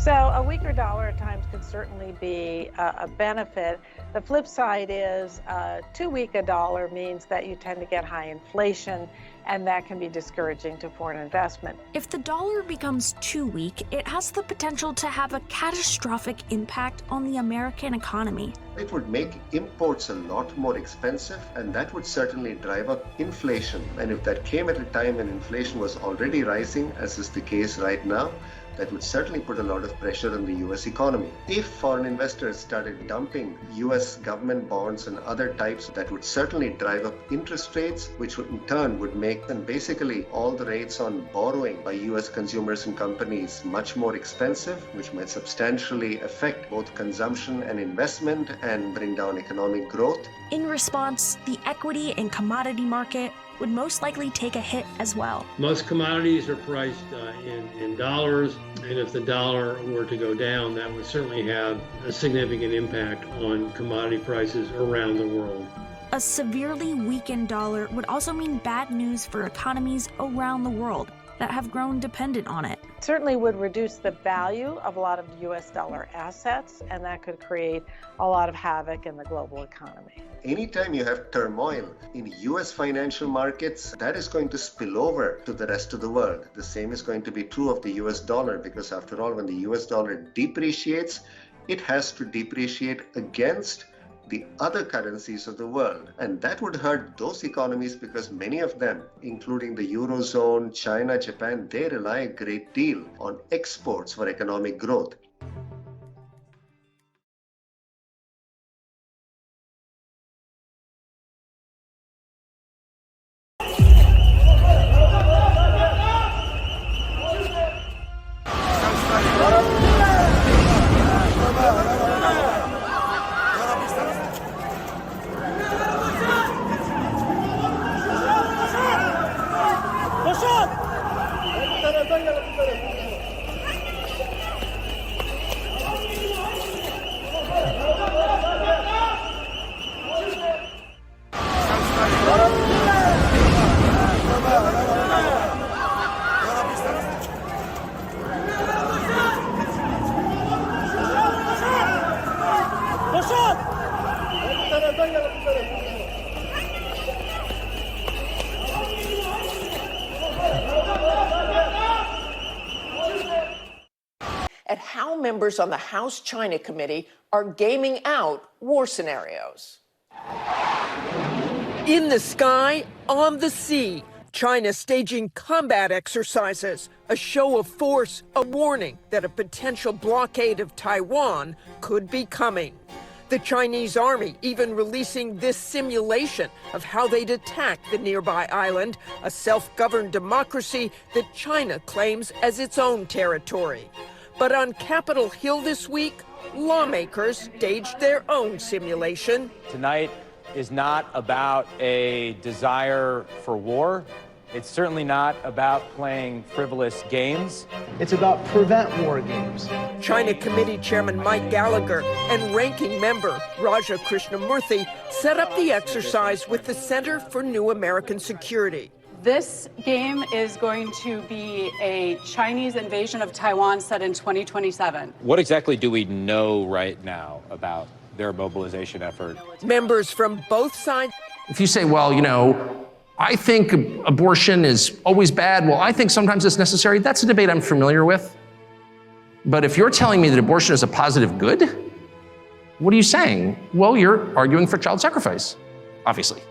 So a weaker dollar at times can certainly be a benefit. The flip side is too weak a dollar means that you tend to get high inflation, and that can be discouraging to foreign investment. If the dollar becomes too weak, it has the potential to have a catastrophic impact on the American economy. It would make imports a lot more expensive, and that would certainly drive up inflation. And if that came at a time when inflation was already rising, as is the case right now, that would certainly put a lot of pressure on the US economy. If foreign investors started dumping US government bonds and other types, that would certainly drive up interest rates, which would in turn would make them basically all the rates on borrowing by US consumers and companies much more expensive, which might substantially affect both consumption and investment and bring down economic growth. In response, the equity and commodity market would most likely take a hit as well. Most commodities are priced in dollars, and if the dollar were to go down, that would certainly have a significant impact on commodity prices around the world. A severely weakened dollar would also mean bad news for economies around the world that have grown dependent on it. It certainly would reduce the value of a lot of US dollar assets, and that could create a lot of havoc in the global economy. Anytime you have turmoil in US financial markets, that is going to spill over to the rest of the world. The same is going to be true of the US dollar, because after all, when the US dollar depreciates, it has to depreciate against the other currencies of the world. And that would hurt those economies because many of them, including the Eurozone, China, Japan, they rely a great deal on exports for economic growth. At how members on the House China Committee are gaming out war scenarios. In the sky, on the sea, China staging combat exercises, a show of force, a warning that a potential blockade of Taiwan could be coming. The Chinese army even releasing this simulation of how they'd attack the nearby island, a self-governed democracy that China claims as its own territory. But on Capitol Hill this week, lawmakers staged their own simulation. Tonight is not about a desire for war. It's certainly not about playing frivolous games. It's about prevent war games. China Committee Chairman Mike Gallagher and Ranking Member Raja Krishnamurthy set up the exercise with the Center for New American Security. This game is going to be a Chinese invasion of Taiwan set in 2027. What exactly do we know right now about their mobilization effort? Members from both sides. If you say, well, you know, I think abortion is always bad, well, I think sometimes it's necessary, that's a debate I'm familiar with. But if you're telling me that abortion is a positive good, what are you saying? Well, you're arguing for child sacrifice, obviously.